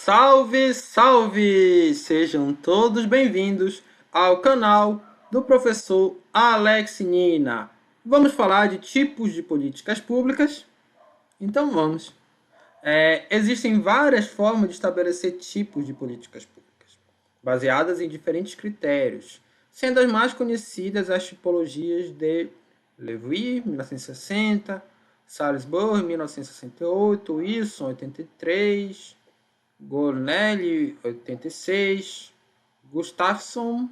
Salve, salve! Sejam todos bem-vindos ao canal do professor Alex Nina. Vamos falar de tipos de políticas públicas? Então vamos. Existem várias formas de estabelecer tipos de políticas públicas, baseadas em diferentes critérios, sendo as mais conhecidas as tipologias de Levy, 1960, Salisbury, 1968, Wilson, 83, Gornelli, 86, Gustafsson,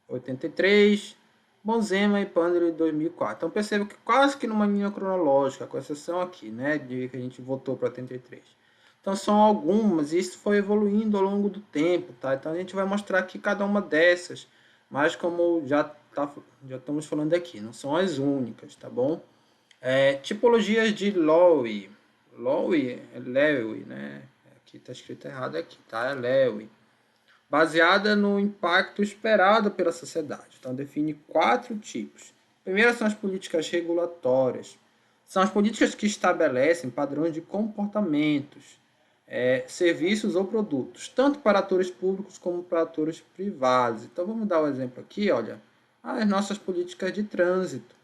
83, Benzema e Pandre, 2004. Então perceba que quase que numa linha cronológica, com exceção aqui, né, de que a gente voltou para 83. Então são algumas, e isso foi evoluindo ao longo do tempo, tá? Então a gente vai mostrar aqui cada uma dessas, mas como já estamos falando aqui, não são as únicas, tá bom? Tipologias de Lowy. Lowy é Lewy, né? Aqui está escrito errado aqui, tá? É Lewy. Baseada no impacto esperado pela sociedade. Então define 4 tipos. Primeiro são as políticas regulatórias. São as políticas que estabelecem padrões de comportamentos, serviços ou produtos, tanto para atores públicos como para atores privados. Então vamos dar um exemplo aqui, olha, as nossas políticas de trânsito,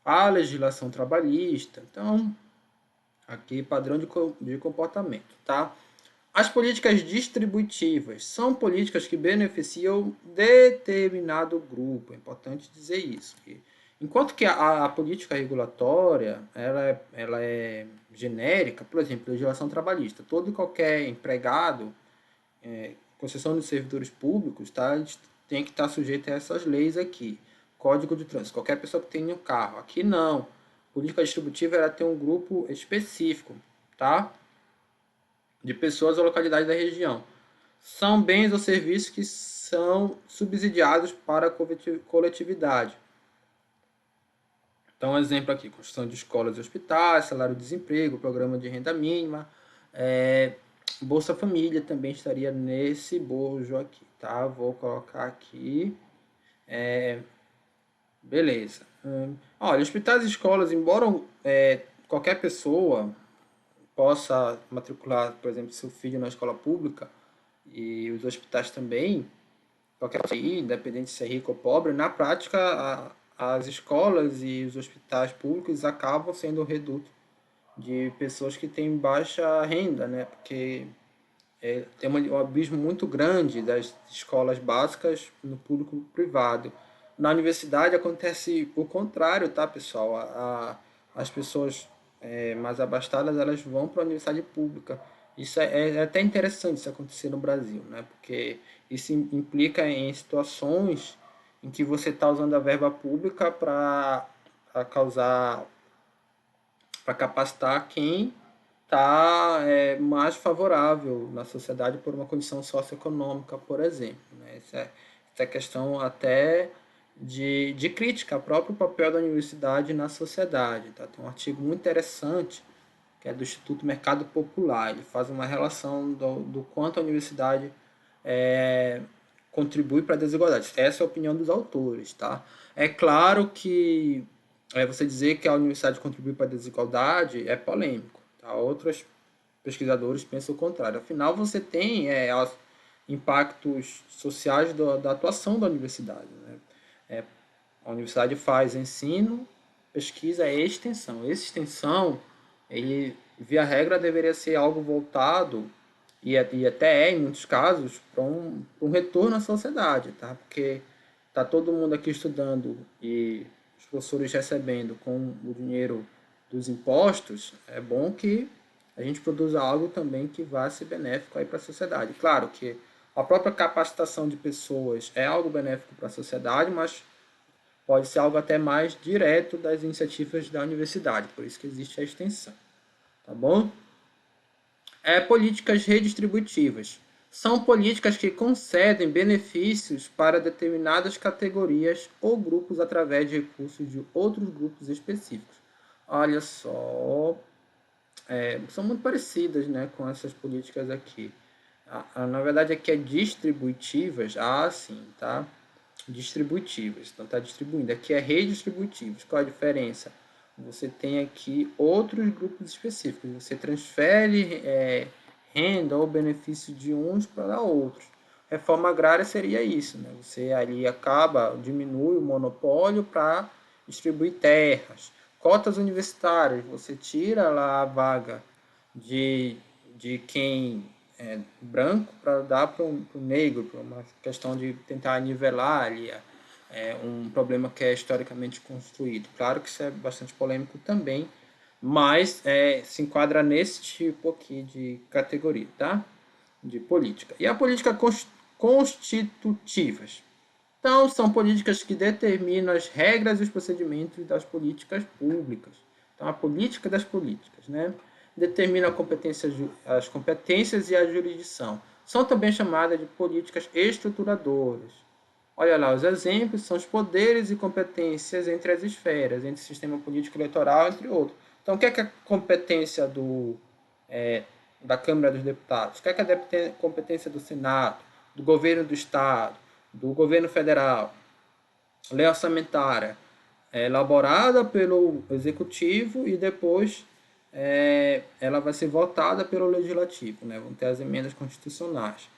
a legislação trabalhista. Então, aqui padrão de comportamento, tá? As políticas distributivas são políticas que beneficiam determinado grupo. É importante dizer isso. Enquanto que a política regulatória ela é genérica, por exemplo, legislação trabalhista. Todo e qualquer empregado, com exceção dos servidores públicos, tá? A gente tem que estar sujeito a essas leis aqui. Código de trânsito, qualquer pessoa que tenha um carro. Aqui não. Política distributiva ela tem um grupo específico, tá? De pessoas ou localidades da região. São bens ou serviços que são subsidiados para a coletividade. Então, um exemplo aqui, construção de escolas e hospitais, salário-desemprego, programa de renda mínima, Bolsa Família também estaria nesse bojo aqui, tá? Vou colocar aqui. Beleza. Olha, hospitais e escolas, embora qualquer pessoa possa matricular, por exemplo, seu filho na escola pública, e os hospitais também, qualquer país, independente se é rico ou pobre, na prática as escolas e os hospitais públicos acabam sendo o reduto de pessoas que têm baixa renda, né? Porque tem um abismo muito grande das escolas básicas no público privado. Na universidade acontece o contrário, tá, pessoal? As pessoas mais abastadas elas vão para a universidade pública. Isso é até interessante isso acontecer no Brasil, né? Porque isso implica em situações em que você está usando a verba pública para causar, para capacitar quem está mais favorável na sociedade por uma condição socioeconômica, por exemplo. Né? Essa é questão até de crítica ao próprio papel da universidade na sociedade. Tá? Tem um artigo muito interessante que é do Instituto Mercado Popular. Ele faz uma relação do quanto a universidade contribui para a desigualdade. Essa é a opinião dos autores. Tá? É claro que você dizer que a universidade contribui para a desigualdade é polêmico. Tá? Outros pesquisadores pensam o contrário. Afinal, você tem os impactos sociais da atuação da universidade. Né? A universidade faz ensino, pesquisa e extensão. Essa extensão, ele, via regra, deveria ser algo voltado, e até em muitos casos, para um retorno à sociedade, tá? Porque tá todo mundo aqui estudando e os professores recebendo com o dinheiro dos impostos, é bom que a gente produza algo também que vá ser benéfico aí para a sociedade. Claro que a própria capacitação de pessoas é algo benéfico para a sociedade, mas pode ser algo até mais direto das iniciativas da universidade, por isso que existe a extensão, tá bom? Políticas redistributivas. São políticas que concedem benefícios para determinadas categorias ou grupos através de recursos de outros grupos específicos. Olha só, são muito parecidas, né, com essas políticas aqui. Na verdade aqui é distributivas, sim, tá? Distributivas, então está distribuindo. Aqui é redistributivos. Qual a diferença? Você tem aqui outros grupos específicos. Você transfere renda ou benefício de uns para outros. Reforma agrária seria isso, né? Você ali diminui o monopólio para distribuir terras. Cotas universitárias, você tira lá a vaga de, de quem é branco para dar para o negro, por uma questão de tentar nivelar ali um problema que é historicamente construído. Claro que isso é bastante polêmico também, mas se enquadra nesse tipo aqui de categoria, tá? De política. E a política constitutivas. Então, são políticas que determinam as regras e os procedimentos das políticas públicas. Então, a política das políticas, né? Determina as competências e a jurisdição. São também chamadas de políticas estruturadoras. Olha lá, os exemplos são os poderes e competências entre as esferas, entre o sistema político eleitoral, entre outros. Então, o que é a competência da Câmara dos Deputados? O que é a competência do Senado, do governo do Estado, do governo federal? Lei orçamentária é elaborada pelo Executivo e depois ela vai ser votada pelo Legislativo, né? Vão ter as emendas constitucionais.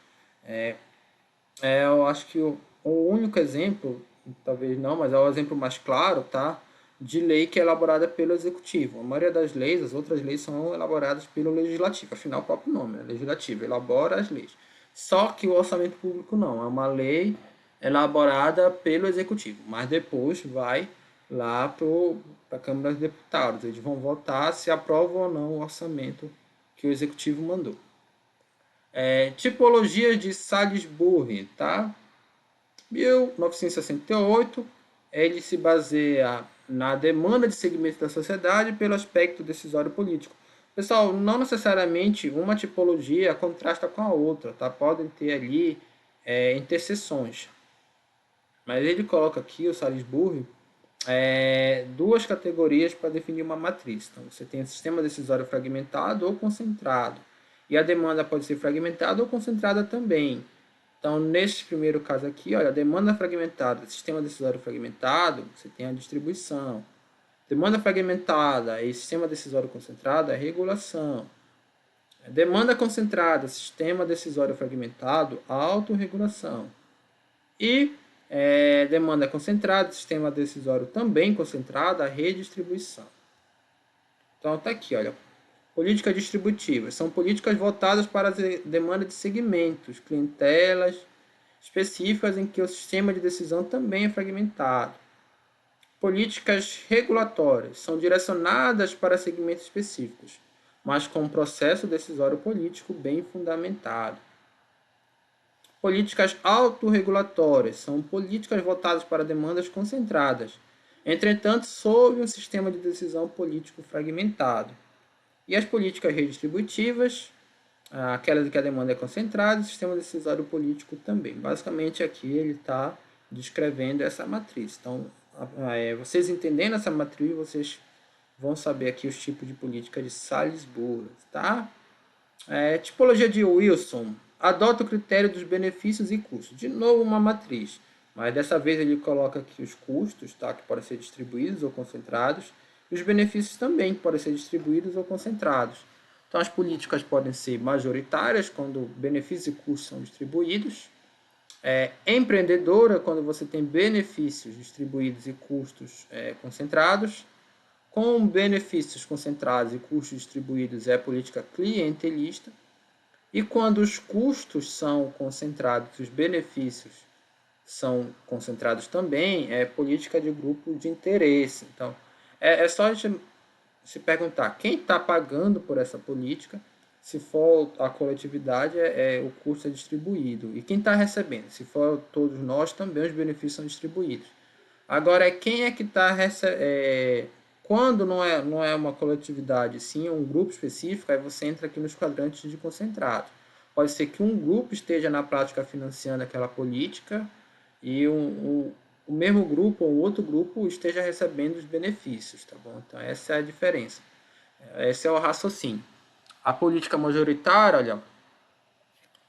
Eu acho que o único exemplo, talvez não, mas é o exemplo mais claro, tá? De lei que é elaborada pelo Executivo. A maioria das leis, as outras leis são elaboradas pelo Legislativo. Afinal, o próprio nome, Legislativo, elabora as leis. Só que o orçamento público não, é uma lei elaborada pelo Executivo, mas depois vai lá para a Câmara dos Deputados. Eles vão votar se aprovam ou não o orçamento que o Executivo mandou. Tipologias de Salisbury, tá? 1968, ele se baseia na demanda de segmento da sociedade pelo aspecto decisório político. Pessoal, não necessariamente uma tipologia contrasta com a outra, tá? Podem ter ali interseções. Mas ele coloca aqui, o Salisbury, duas categorias para definir uma matriz. Então, você tem o sistema decisório fragmentado ou concentrado. E a demanda pode ser fragmentada ou concentrada também. Então, nesse primeiro caso aqui, olha, demanda fragmentada, sistema decisório fragmentado, você tem a distribuição. Demanda fragmentada e sistema decisório concentrado é regulação. Demanda concentrada, sistema decisório fragmentado, autorregulação. E demanda concentrada, sistema decisório também concentrado, a redistribuição. Então, tá aqui, olha. Políticas distributivas são políticas voltadas para a demanda de segmentos, clientelas específicas em que o sistema de decisão também é fragmentado. Políticas regulatórias são direcionadas para segmentos específicos, mas com um processo decisório político bem fundamentado. Políticas autorregulatórias são políticas voltadas para demandas concentradas, entretanto, sob um sistema de decisão político fragmentado. E as políticas redistributivas, aquelas em que a demanda é concentrada, e o sistema decisório político também. Basicamente, aqui ele está descrevendo essa matriz. Então, vocês entendendo essa matriz, vocês vão saber aqui os tipos de política de Salisbury, tá? Tipologia de Wilson. Adota o critério dos benefícios e custos. De novo, uma matriz. Mas dessa vez ele coloca aqui os custos, tá? Que podem ser distribuídos ou concentrados. E os benefícios também podem ser distribuídos ou concentrados. Então, as políticas podem ser majoritárias, quando benefícios e custos são distribuídos. Empreendedora, quando você tem benefícios distribuídos e custos concentrados. Com benefícios concentrados e custos distribuídos é a política clientelista. E quando os custos são concentrados e os benefícios são concentrados também, é política de grupo de interesse. Então, só a gente se perguntar quem está pagando por essa política. Se for a coletividade, o custo é distribuído. E quem está recebendo? Se for todos nós, também os benefícios são distribuídos. Agora, quem é que está recebendo? Quando não é uma coletividade, sim um grupo específico, aí você entra aqui nos quadrantes de concentrado. Pode ser que um grupo esteja na prática financiando aquela política e o mesmo grupo ou outro grupo esteja recebendo os benefícios, tá bom? Então essa é a diferença. Esse é o raciocínio. A política majoritária, olha,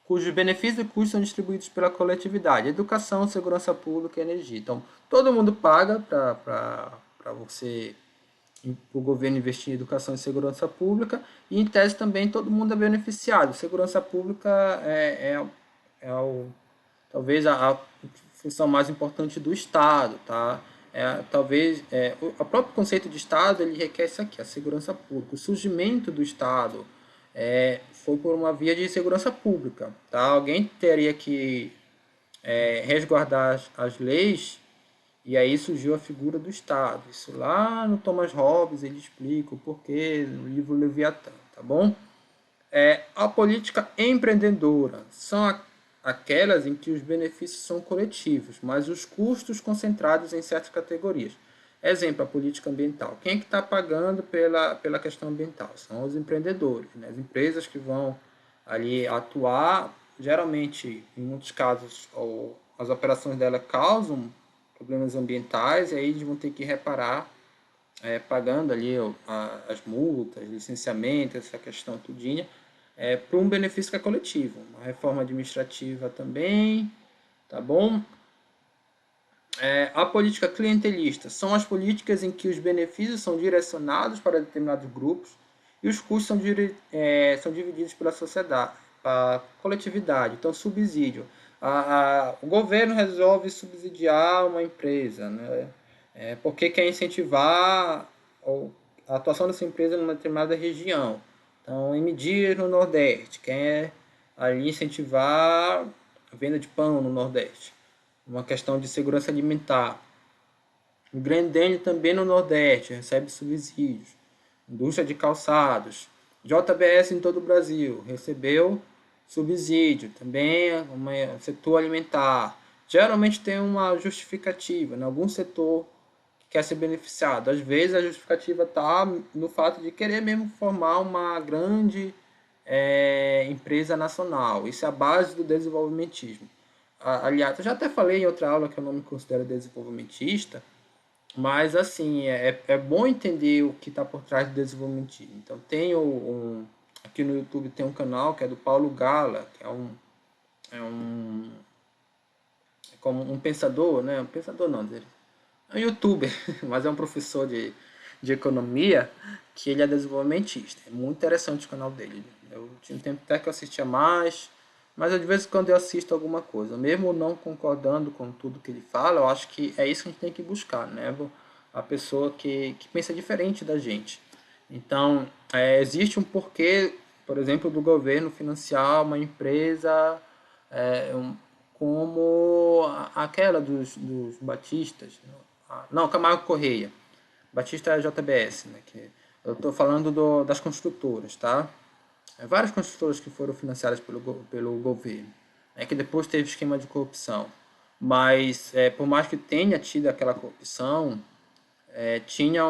cujos benefícios e custos são distribuídos pela coletividade. Educação, segurança pública e energia. Então, todo mundo paga para você o governo investir em educação e segurança pública, e em tese também todo mundo é beneficiado. Segurança pública é talvez a função mais importante do Estado, tá? O próprio conceito de Estado ele requer isso aqui, a segurança pública. O surgimento do Estado foi por uma via de segurança pública, tá? Alguém teria que resguardar as leis, e aí surgiu a figura do Estado. Isso lá no Thomas Hobbes ele explica o porquê no livro Leviatã, tá bom? A política empreendedora são aquelas em que os benefícios são coletivos, mas os custos concentrados em certas categorias. Exemplo, a política ambiental. Quem é que está pagando pela questão ambiental? São os empreendedores, né? As empresas que vão ali atuar, geralmente, em muitos casos, as operações dela causam problemas ambientais, e aí eles vão ter que reparar pagando ali as multas, licenciamento, essa questão tudinha, para um benefício que é coletivo. Uma reforma administrativa também, tá bom? A política clientelista são as políticas em que os benefícios são direcionados para determinados grupos e os custos são divididos pela sociedade, a coletividade. Então, subsídio. O governo resolve subsidiar uma empresa, né? Porque quer incentivar a atuação dessa empresa numa determinada região. Então, em Medias, no Nordeste, quer ali incentivar a venda de pão no Nordeste. Uma questão de segurança alimentar. O Grendene também no Nordeste recebe subsídios. Indústria de calçados. JBS em todo o Brasil recebeu subsídio. Também um setor alimentar. Geralmente tem uma justificativa, em algum setor que quer ser beneficiado. Às vezes a justificativa está no fato de querer mesmo formar uma grande empresa nacional. Isso é a base do desenvolvimentismo. Aliás, eu já até falei em outra aula que eu não me considero desenvolvimentista, mas assim, é bom entender o que está por trás do desenvolvimentismo. Então aqui no YouTube tem um canal que é do Paulo Gala, que é como um pensador, né? Um pensador não, é um youtuber, mas é um professor de economia, que ele é desenvolvimentista. É muito interessante o canal dele. Eu tinha um tempo até que eu assistia mais, mas de vez em quando eu assisto alguma coisa. Mesmo não concordando com tudo que ele fala, eu acho que é isso que a gente tem que buscar, né? A pessoa que pensa diferente da gente. Então, existe um porquê, por exemplo, do governo financiar uma empresa como aquela dos batistas. Não, Camargo Correia. Batista é JBS, né? Eu estou falando das construtoras, tá? Várias construtoras que foram financiadas pelo governo, que depois teve esquema de corrupção. Mas, por mais que tenha tido aquela corrupção, tinha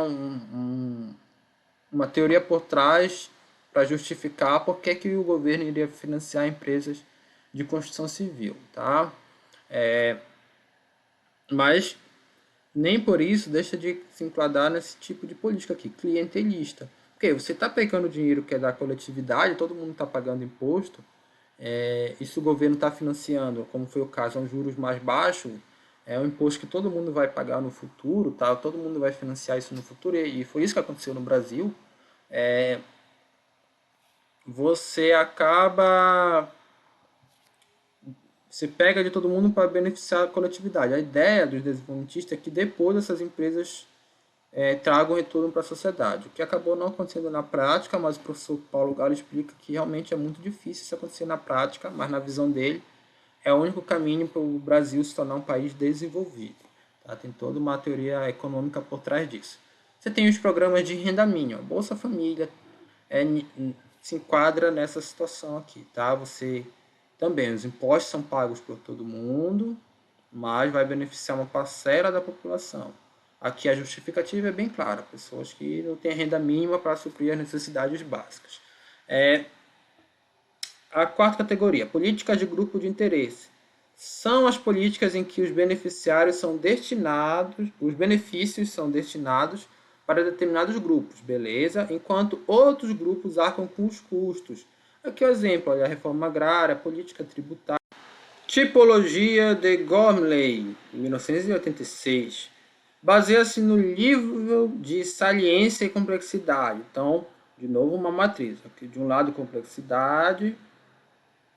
uma teoria por trás para justificar por que o governo iria financiar empresas de construção civil, tá? Mas nem por isso deixa de se enquadrar nesse tipo de política aqui, clientelista. Porque você está pegando dinheiro que é da coletividade, todo mundo está pagando imposto, e se o governo está financiando, como foi o caso, a juros mais baixos, é um imposto que todo mundo vai pagar no futuro, tá? Todo mundo vai financiar isso no futuro, e foi isso que aconteceu no Brasil. Você acaba Você pega de todo mundo para beneficiar a coletividade. A ideia dos desenvolvimentistas é que depois essas empresas tragam retorno para a sociedade. O que acabou não acontecendo na prática, mas o professor Paulo Galo explica que realmente é muito difícil isso acontecer na prática, mas na visão dele é o único caminho para o Brasil se tornar um país desenvolvido. Tá? Tem toda uma teoria econômica por trás disso. Você tem os programas de renda mínima. Bolsa Família se enquadra nessa situação aqui. Tá? Você também, os impostos são pagos por todo mundo, mas vai beneficiar uma parcela da população. Aqui a justificativa é bem clara, pessoas que não têm renda mínima para suprir as necessidades básicas. A quarta categoria, políticas de grupo de interesse. São as políticas em que os benefícios são destinados para determinados grupos, beleza? Enquanto outros grupos arcam com os custos. Aqui o exemplo, olha, a reforma agrária, a política tributária. Tipologia de Gormley, 1986. Baseia-se no nível de saliência e complexidade. Então, de novo, uma matriz. Aqui de um lado, complexidade.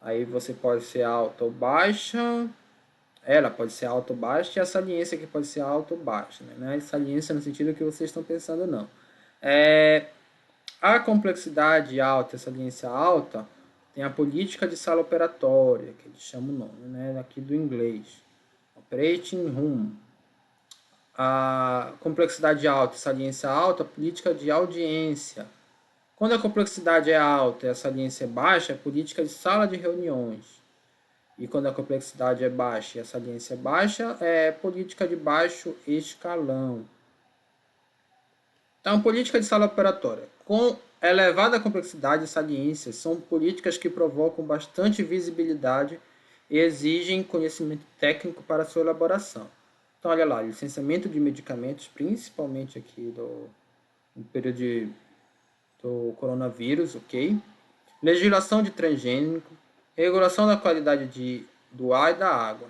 Aí você pode ser alta ou baixa. Ela pode ser alta ou baixa. E a saliência que pode ser alta ou baixa. Né? Não é saliência no sentido que vocês estão pensando, não. A complexidade alta, a saliência alta, tem a política de sala operatória, que eles chamam o nome, né? Aqui do inglês. Operating Room. A complexidade alta, saliência alta, política de audiência. Quando a complexidade é alta e a saliência é baixa, é política de sala de reuniões. E quando a complexidade é baixa e a saliência é baixa, é política de baixo escalão. Então, política de sala operatória. Com elevada complexidade e saliência, são políticas que provocam bastante visibilidade e exigem conhecimento técnico para sua elaboração. Então, olha lá, licenciamento de medicamentos, principalmente aqui no período do coronavírus, ok? Legislação de transgênico, regulação da qualidade do ar e da água.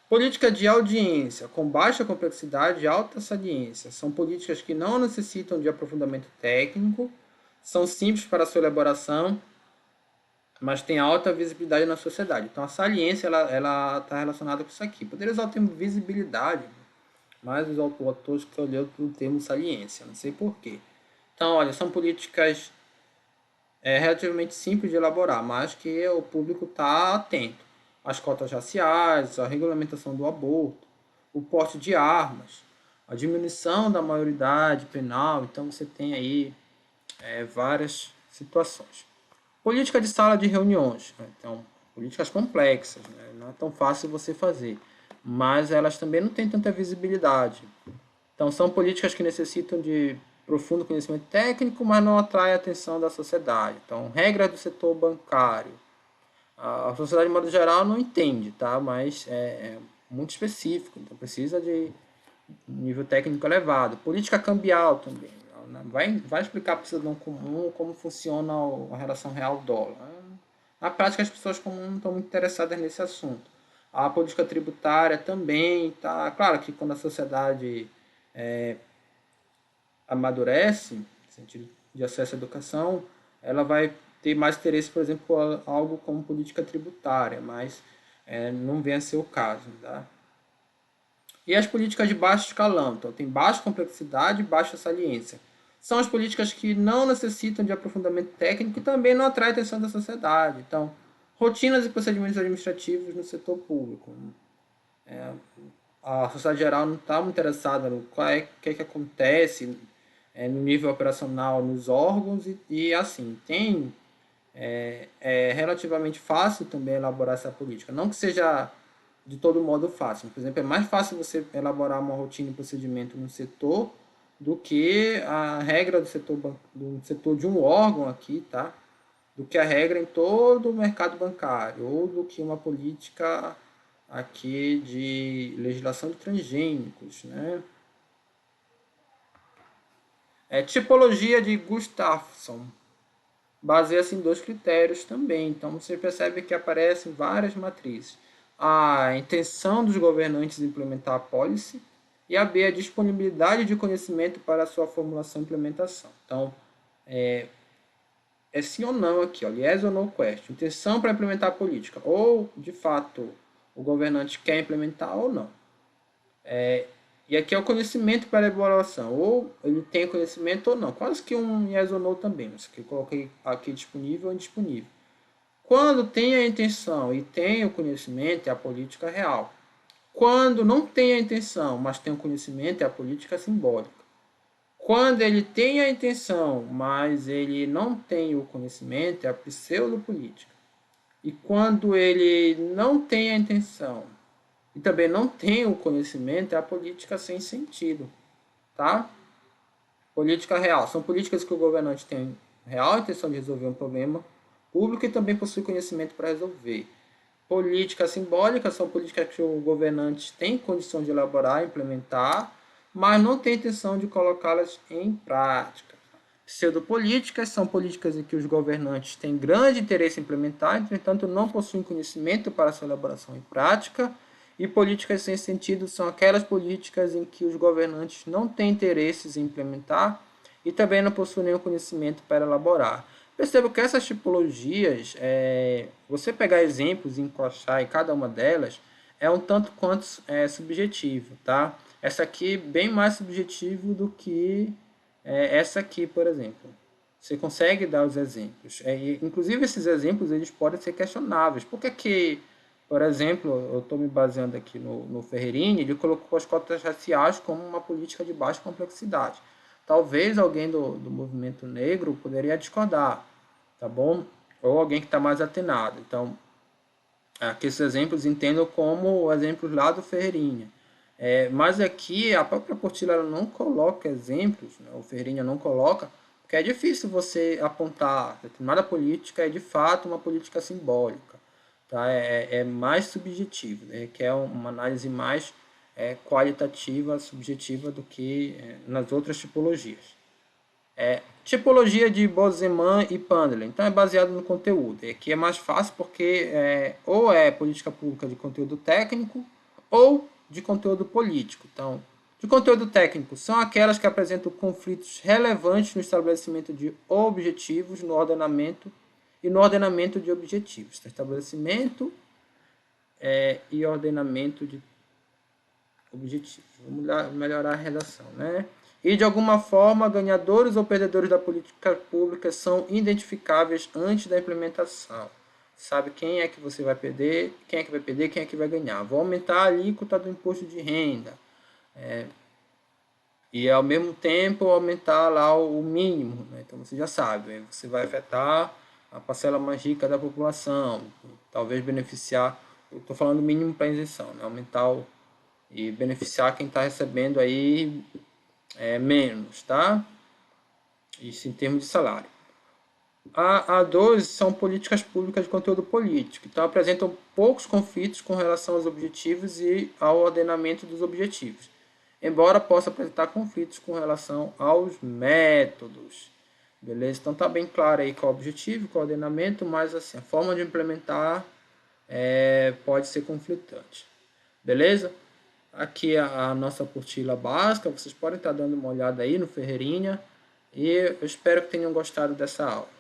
Política de audiência, com baixa complexidade e alta saliência. São políticas que não necessitam de aprofundamento técnico, são simples para sua elaboração, mas têm alta visibilidade na sociedade. Então, a saliência ela está relacionada com isso aqui. Poderia usar o termo visibilidade, mas os autores escolheram o termo saliência, não sei porquê. Então, olha, são políticas relativamente simples de elaborar, mas que o público está atento. As cotas raciais, a regulamentação do aborto, o porte de armas, a diminuição da maioridade penal. Então, você tem aí várias situações. Política de sala de reuniões. Né? Então, políticas complexas, né? Não é tão fácil você fazer, mas elas também não têm tanta visibilidade. Então, são políticas que necessitam de profundo conhecimento técnico, mas não atraem a atenção da sociedade. Então, regras do setor bancário. A sociedade, de modo geral, não entende, tá? Mas é muito específico, então precisa de um nível técnico elevado. Política cambial também. Vai explicar para o cidadão comum como funciona a relação real-dólar. Na prática, as pessoas comuns não estão muito interessadas nesse assunto. A política tributária também, tá? Claro que quando a sociedade amadurece, no sentido de acesso à educação, ela vai ter mais interesse, por exemplo, por algo como política tributária, mas não vem a ser o caso. Tá? E as políticas de baixo escalão, então tem baixa complexidade e baixa saliência. São as políticas que não necessitam de aprofundamento técnico e também não atraem a atenção da sociedade. Então, rotinas e procedimentos administrativos no setor público. A sociedade geral não está muito interessada no que acontece no nível operacional nos órgãos e assim, é relativamente fácil também elaborar essa política. Não que seja de todo modo fácil. Por exemplo, é mais fácil você elaborar uma rotina e procedimento no setor do que a regra do setor de um órgão aqui, tá? Do que a regra em todo o mercado bancário, ou do que uma política aqui de legislação de transgênicos, né? Tipologia de Gustafsson baseia-se em dois critérios também. Então, você percebe que aparecem várias matrizes. A intenção dos governantes em implementar a policy e a B, a disponibilidade de conhecimento para a sua formulação e implementação. Então, é sim ou não aqui, ó, yes or no question. Intenção para implementar a política. Ou, de fato, o governante quer implementar ou não. E aqui é o conhecimento para a elaboração. Ou ele tem conhecimento ou não. Quase que um yes or no também. Mas que eu coloquei aqui disponível ou indisponível. Quando tem a intenção e tem o conhecimento, é a política real. Quando não tem a intenção, mas tem o conhecimento, é a política simbólica. Quando ele tem a intenção, mas ele não tem o conhecimento, é a pseudopolítica. E quando ele não tem a intenção e também não tem o conhecimento, é a política sem sentido. Tá? Política real. São políticas que o governante tem real intenção de resolver um problema público e também possui conhecimento para resolver. Políticas simbólicas são políticas que o governante tem condição de elaborar e implementar, mas não tem intenção de colocá-las em prática. Pseudopolíticas são políticas em que os governantes têm grande interesse em implementar, entretanto não possuem conhecimento para sua elaboração em prática. E políticas sem sentido são aquelas políticas em que os governantes não têm interesses em implementar e também não possuem nenhum conhecimento para elaborar. Perceba que essas tipologias, você pegar exemplos e encaixar em cada uma delas, é um tanto quanto subjetivo, tá? Essa aqui bem mais subjetivo do que essa aqui, por exemplo. Você consegue dar os exemplos. Inclusive, esses exemplos eles podem ser questionáveis. Por que que, por exemplo, eu estou me baseando aqui no Ferreirini, ele colocou as cotas raciais como uma política de baixa complexidade. Talvez alguém do movimento negro poderia discordar, tá bom? Ou alguém que está mais atenado. Então, aqui esses exemplos entendam como exemplos lá do Ferreirinha. Mas aqui a própria apostila ela não coloca exemplos, né? O Ferreirinha não coloca, porque é difícil você apontar determinada política é de fato uma política simbólica. Tá? É mais subjetivo, né? Que é uma análise mais qualitativa, subjetiva do que nas outras tipologias. Tipologia de Bozeman e Pandler. Então é baseado no conteúdo. E aqui é mais fácil porque ou é política pública de conteúdo técnico ou de conteúdo político. Então, de conteúdo técnico são aquelas que apresentam conflitos relevantes no estabelecimento de objetivos no ordenamento e no ordenamento de objetivos. Então, estabelecimento e ordenamento de objetivos. Vamos melhorar a redação, né? E de alguma forma, ganhadores ou perdedores da política pública são identificáveis antes da implementação. Sabe quem é que você vai perder, quem é que vai perder, quem é que vai ganhar. Vou aumentar a alíquota do imposto de renda. E ao mesmo tempo aumentar lá o mínimo. Né? Então você já sabe, você vai afetar a parcela mais rica da população. Talvez beneficiar, eu estou falando mínimo para isenção, né? Aumentar e beneficiar quem está recebendo aí menos, tá? Isso em termos de salário. A 12 são políticas públicas de conteúdo político, então apresentam poucos conflitos com relação aos objetivos e ao ordenamento dos objetivos, embora possa apresentar conflitos com relação aos métodos. Beleza? Então tá bem claro aí qual é o objetivo, qual é o ordenamento, mas assim, a forma de implementar pode ser conflitante. Beleza? Aqui a nossa apostila básica, vocês podem estar dando uma olhada aí no Ferreirinha e eu espero que tenham gostado dessa aula.